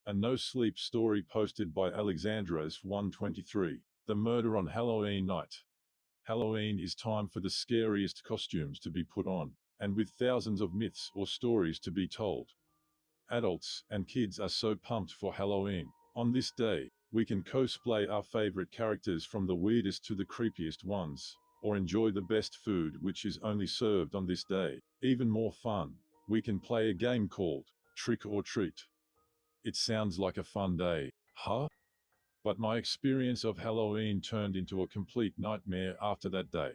A no-sleep story posted by Alexandras123. The murder on Halloween night. Halloween is time for the scariest costumes to be put on, and with thousands of myths or stories to be told. Adults and kids are so pumped for Halloween. On this day, we can cosplay our favorite characters from the weirdest to the creepiest ones, or enjoy the best food which is only served on this day. Even more fun, we can play a game called Trick or Treat. It sounds like a fun day, huh? But my experience of Halloween turned into a complete nightmare after that day.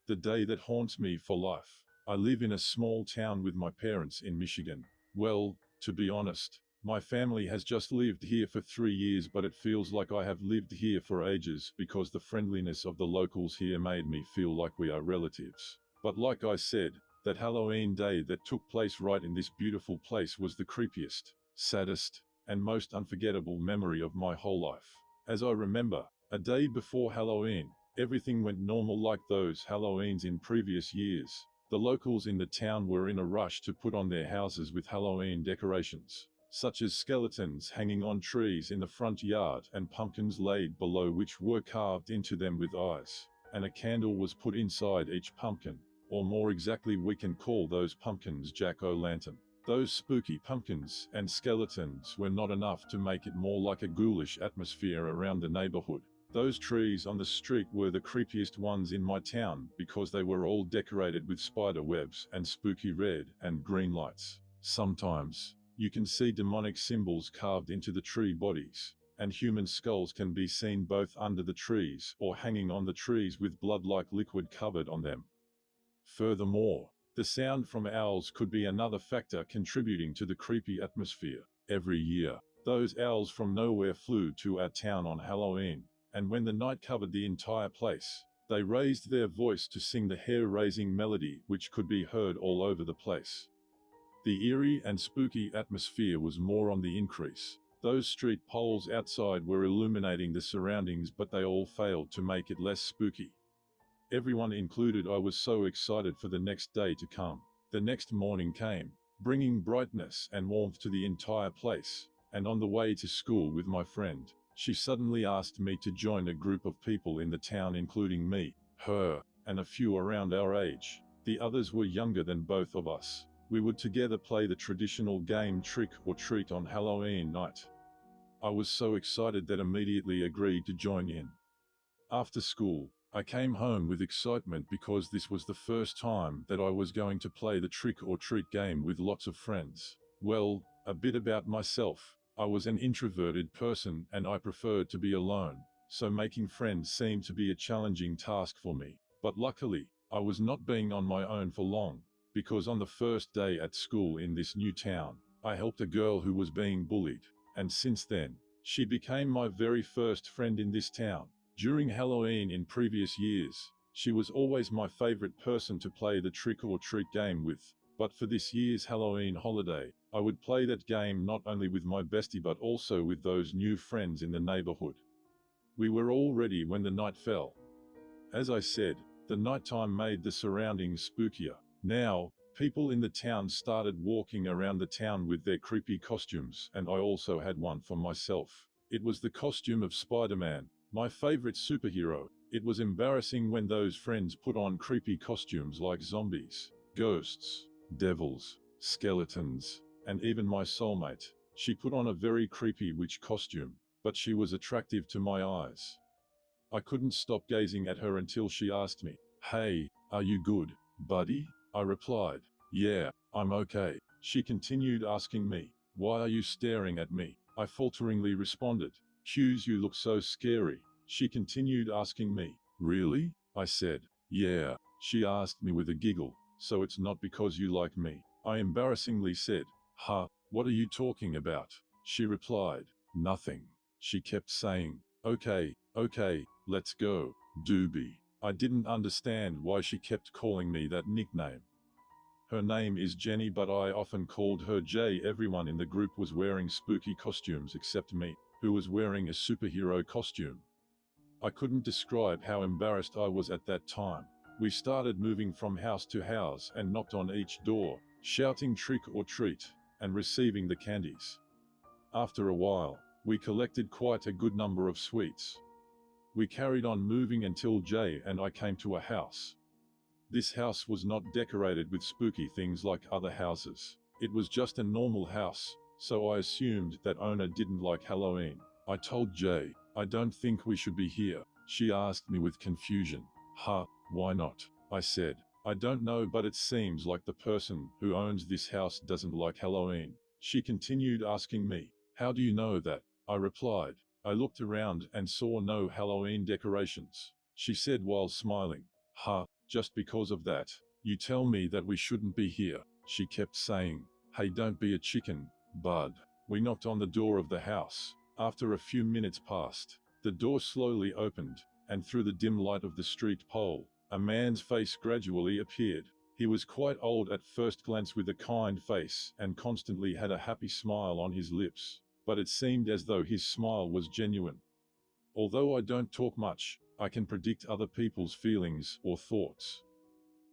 The day that haunts me for life. I live in a small town with my parents in Michigan. Well, to be honest, my family has just lived here for 3 years, but it feels like I have lived here for ages because the friendliness of the locals here made me feel like we are relatives. But like I said, that Halloween day that took place right in this beautiful place was the creepiest, saddest, and most unforgettable memory of my whole life. As I remember, a day before Halloween, everything went normal like those Halloweens in previous years. The locals in the town were in a rush to put on their houses with Halloween decorations, such as skeletons hanging on trees in the front yard and pumpkins laid below which were carved into them with eyes, and a candle was put inside each pumpkin, or more exactly we can call those pumpkins jack-o'-lantern. Those spooky pumpkins and skeletons were not enough to make it more like a ghoulish atmosphere around the neighborhood. Those trees on the street were the creepiest ones in my town because they were all decorated with spider webs and spooky red and green lights. Sometimes, you can see demonic symbols carved into the tree bodies, and human skulls can be seen both under the trees or hanging on the trees with blood-like liquid covered on them. Furthermore, the sound from owls could be another factor contributing to the creepy atmosphere. Every year, those owls from nowhere flew to our town on Halloween, and when the night covered the entire place, they raised their voice to sing the hair-raising melody which could be heard all over the place. The eerie and spooky atmosphere was more on the increase. Those street poles outside were illuminating the surroundings, but they all failed to make it less spooky. Everyone included, I was so excited for the next day to come. The next morning came, bringing brightness and warmth to the entire place, and on the way to school with my friend, she suddenly asked me to join a group of people in the town, including me, her, and a few around our age. The others were younger than both of us. We would together play the traditional game Trick or Treat on Halloween night. I was so excited that immediately agreed to join in. After school, I came home with excitement because this was the first time that I was going to play the trick or treat game with lots of friends. Well, a bit about myself. I was an introverted person and I preferred to be alone, so making friends seemed to be a challenging task for me. But luckily, I was not being on my own for long, because on the first day at school in this new town, I helped a girl who was being bullied, and since then, she became my very first friend in this town. During Halloween in previous years, she was always my favorite person to play the trick or treat game with, but for this year's Halloween holiday, I would play that game not only with my bestie but also with those new friends in the neighborhood. We were all ready when the night fell. As I said, the nighttime made the surroundings spookier. Now, people in the town started walking around the town with their creepy costumes, and I also had one for myself. It was the costume of Spider-Man, my favorite superhero. It was embarrassing when those friends put on creepy costumes like zombies, ghosts, devils, skeletons, and even my soulmate. She put on a very creepy witch costume, but she was attractive to my eyes. I couldn't stop gazing at her until she asked me, "Hey, are you good, buddy?" I replied, "Yeah, I'm okay." She continued asking me, "Why are you staring at me?" I falteringly responded, "Hughes, you look so scary." She continued asking me, "Really?" I said, "Yeah." She asked me with a giggle, "So it's not because you like me?" I embarrassingly said, "Huh, what are you talking about?" She replied, "Nothing." She kept saying, okay, let's go, doobie." I didn't understand why she kept calling me that nickname. Her name is Jenny, but I often called her Jay. Everyone in the group was wearing spooky costumes except me, who was wearing a superhero costume. I couldn't describe how embarrassed I was at that time. We started moving from house to house and knocked on each door, shouting trick or treat, and receiving the candies. After a while, we collected quite a good number of sweets. We carried on moving until Jay and I came to a house. This house was not decorated with spooky things like other houses. It was just a normal house, so I assumed that owner didn't like Halloween. I told Jay, "I don't think we should be here." She asked me with confusion. "Huh, why not?" I said. "I don't know, but it seems like the person who owns this house doesn't like Halloween." She continued asking me, "How do you know that?" I replied, "I looked around and saw no Halloween decorations." She said while smiling, "Huh, just because of that, you tell me that we shouldn't be here." She kept saying, "Hey, don't be a chicken, bud." We knocked on the door of the house. After a few minutes passed, the door slowly opened, and through the dim light of the street pole, a man's face gradually appeared. He was quite old at first glance with a kind face and constantly had a happy smile on his lips, but it seemed as though his smile was genuine. Although I don't talk much, I can predict other people's feelings or thoughts.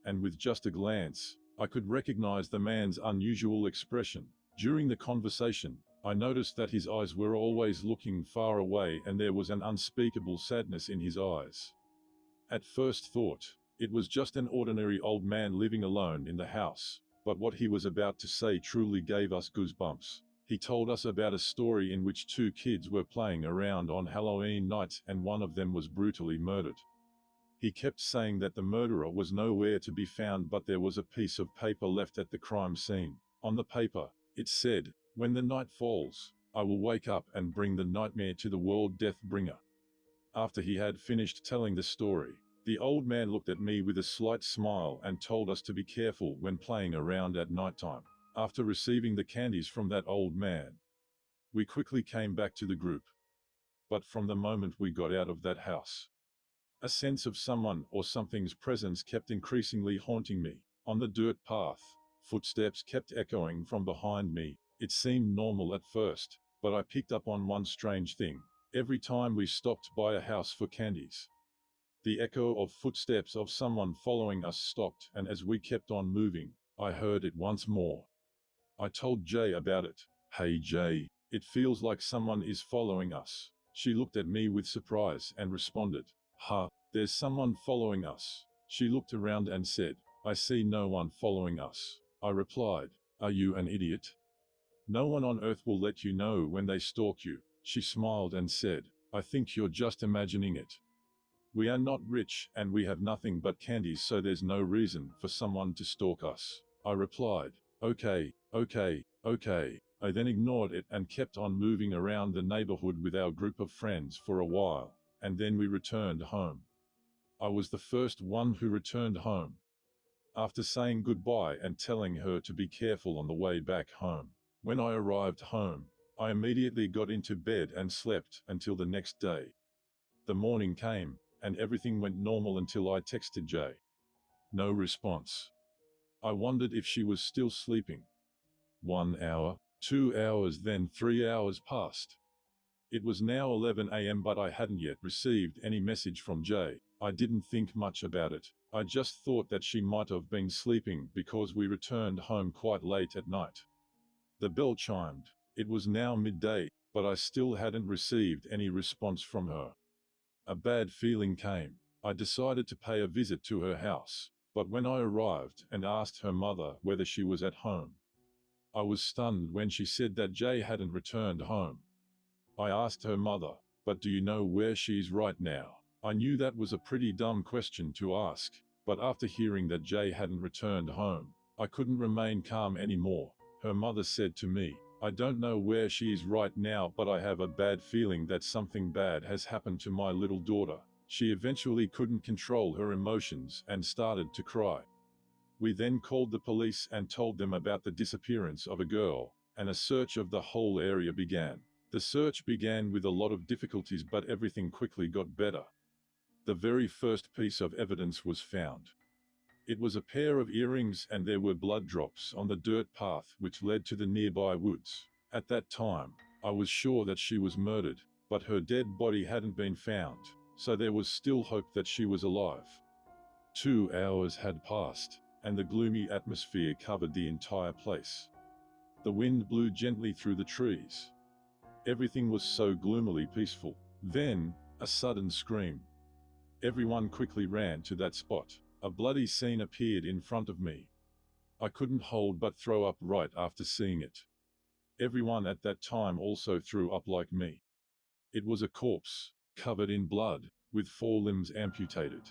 And with just a glance, I could recognize the man's unusual expression. During the conversation, I noticed that his eyes were always looking far away and there was an unspeakable sadness in his eyes. At first thought, it was just an ordinary old man living alone in the house, but what he was about to say truly gave us goosebumps. He told us about a story in which two kids were playing around on Halloween night and one of them was brutally murdered. He kept saying that the murderer was nowhere to be found, but there was a piece of paper left at the crime scene. On the paper, it said, "When the night falls, I will wake up and bring the nightmare to the world, Death Bringer." After he had finished telling the story, the old man looked at me with a slight smile and told us to be careful when playing around at nighttime. After receiving the candies from that old man, we quickly came back to the group. But from the moment we got out of that house, a sense of someone or something's presence kept increasingly haunting me. On the dirt path, footsteps kept echoing from behind me. It seemed normal at first, but I picked up on one strange thing. Every time we stopped by a house for candies, the echo of footsteps of someone following us stopped, and as we kept on moving, I heard it once more. I told Jay about it. "Hey Jay, it feels like someone is following us." She looked at me with surprise and responded, "Huh, there's someone following us." She looked around and said, "I see no one following us." I replied, "Are you an idiot? No one on earth will let you know when they stalk you." She smiled and said, "I think you're just imagining it. We are not rich and we have nothing but candies, so there's no reason for someone to stalk us." I replied, Okay. I then ignored it and kept on moving around the neighborhood with our group of friends for a while, and then we returned home. I was the first one who returned home. After saying goodbye and telling her to be careful on the way back home, when I arrived home, I immediately got into bed and slept until the next day. The morning came, and everything went normal until I texted Jay. No response. I wondered if she was still sleeping. 1 hour, 2 hours, then 3 hours passed. It was now 11 a.m. but I hadn't yet received any message from Jay. I didn't think much about it. I just thought that she might have been sleeping because we returned home quite late at night. The bell chimed. It was now midday, but I still hadn't received any response from her. A bad feeling came. I decided to pay a visit to her house, but when I arrived and asked her mother whether she was at home, I was stunned when she said that Jay hadn't returned home. I asked her mother, "But do you know where she's right now?" I knew that was a pretty dumb question to ask, but after hearing that Jay hadn't returned home, I couldn't remain calm anymore. Her mother said to me, "I don't know where she is right now, but I have a bad feeling that something bad has happened to my little daughter." She eventually couldn't control her emotions and started to cry. We then called the police and told them about the disappearance of a girl, and a search of the whole area began. The search began with a lot of difficulties, but everything quickly got better. The very first piece of evidence was found. It was a pair of earrings, and there were blood drops on the dirt path which led to the nearby woods. At that time, I was sure that she was murdered, but her dead body hadn't been found, so there was still hope that she was alive. 2 hours had passed, and the gloomy atmosphere covered the entire place. The wind blew gently through the trees, Everything was so gloomily peaceful. Then, a sudden scream. Everyone quickly ran to that spot. A bloody scene appeared in front of me. I couldn't hold but throw up right after seeing it. Everyone at that time also threw up like me. It was a corpse, covered in blood, with 4 limbs amputated.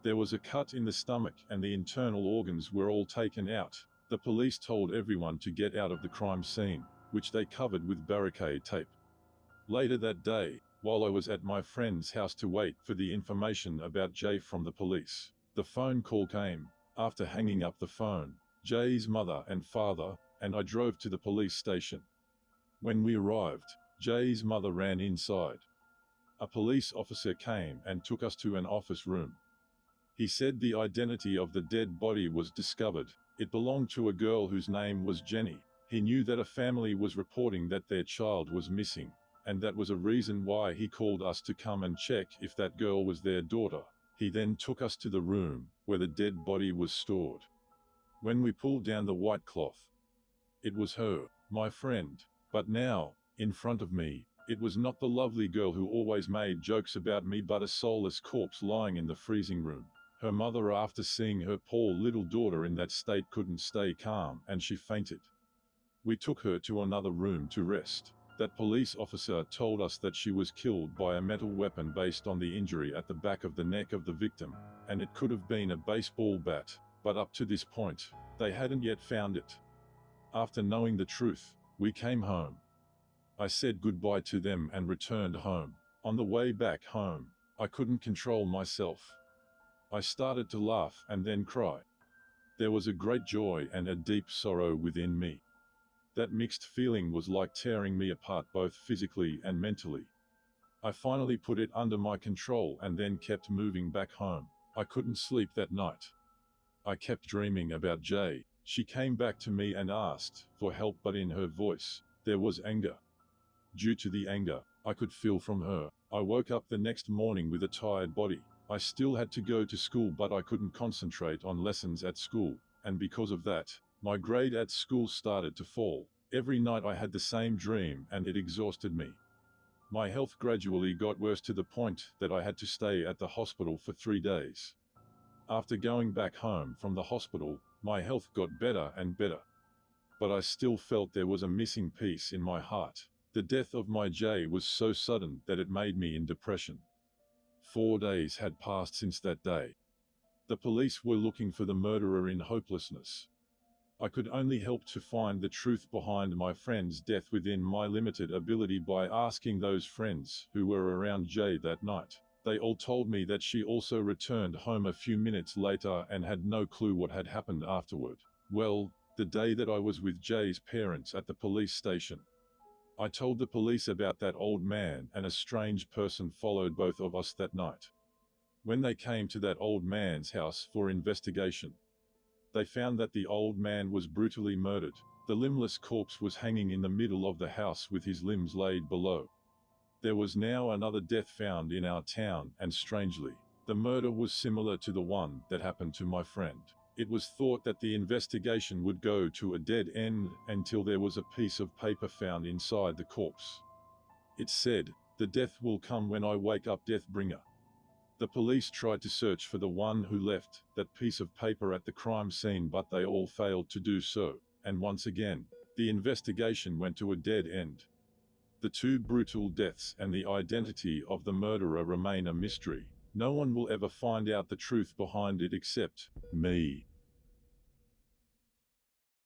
There was a cut in the stomach and the internal organs were all taken out. The police told everyone to get out of the crime scene, which they covered with barricade tape. Later that day, while I was at my friend's house to wait for the information about Jay from the police, the phone call came. After hanging up the phone, Jay's mother and father and I drove to the police station. When we arrived, Jay's mother ran inside. A police officer came and took us to an office room. He said the identity of the dead body was discovered. It belonged to a girl whose name was Jenny. He knew that a family was reporting that their child was missing, and that was a reason why he called us to come and check if that girl was their daughter. He then took us to the room where the dead body was stored. When we pulled down the white cloth, it was her, my friend. But now, in front of me, it was not the lovely girl who always made jokes about me, but a soulless corpse lying in the freezing room. Her mother, after seeing her poor little daughter in that state, couldn't stay calm and she fainted. We took her to another room to rest. That police officer told us that she was killed by a metal weapon based on the injury at the back of the neck of the victim, and it could have been a baseball bat, but up to this point, they hadn't yet found it. After knowing the truth, we came home. I said goodbye to them and returned home. On the way back home, I couldn't control myself. I started to laugh and then cry. There was a great joy and a deep sorrow within me. That mixed feeling was like tearing me apart both physically and mentally. I finally put it under my control and then kept moving back home. I couldn't sleep that night. I kept dreaming about Jay. She came back to me and asked for help, but in her voice, there was anger. Due to the anger I could feel from her, I woke up the next morning with a tired body. I still had to go to school, but I couldn't concentrate on lessons at school, and because of that, my grade at school started to fall. Every night I had the same dream and it exhausted me. My health gradually got worse to the point that I had to stay at the hospital for 3 days. After going back home from the hospital, my health got better and better. But I still felt there was a missing piece in my heart. The death of my Jay was so sudden that it made me in depression. 4 days had passed since that day. The police were looking for the murderer in hopelessness. I could only help to find the truth behind my friend's death within my limited ability by asking those friends who were around Jay that night. They all told me that she also returned home a few minutes later and had no clue what had happened afterward. Well, the day that I was with Jay's parents at the police station, I told the police about that old man, and a strange person followed both of us that night. When they came to that old man's house for investigation, they found that the old man was brutally murdered. The limbless corpse was hanging in the middle of the house with his limbs laid below. There was now another death found in our town, and strangely, the murder was similar to the one that happened to my friend. It was thought that the investigation would go to a dead end until there was a piece of paper found inside the corpse. It said, "The death will come when I wake up, Deathbringer." The police tried to search for the one who left that piece of paper at the crime scene, but they all failed to do so, and once again, the investigation went to a dead end. The 2 brutal deaths and the identity of the murderer remain a mystery. No one will ever find out the truth behind it except me.